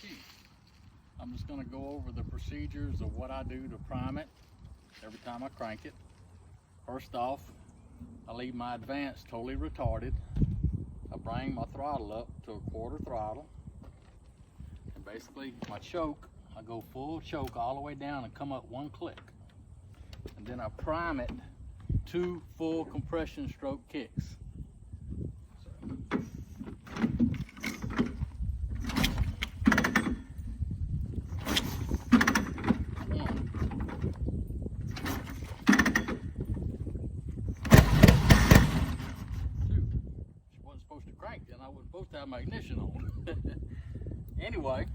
key. I'm just going to go over the procedures of what I do to prime it every time I crank it. First off, I leave my advance totally retarded. I bring my throttle up to a quarter throttle. And basically my choke, I go full choke all the way down and come up one click. And then I prime it 2 full compression stroke kicks. Then I wasn't supposed to have my ignition on. Anyway,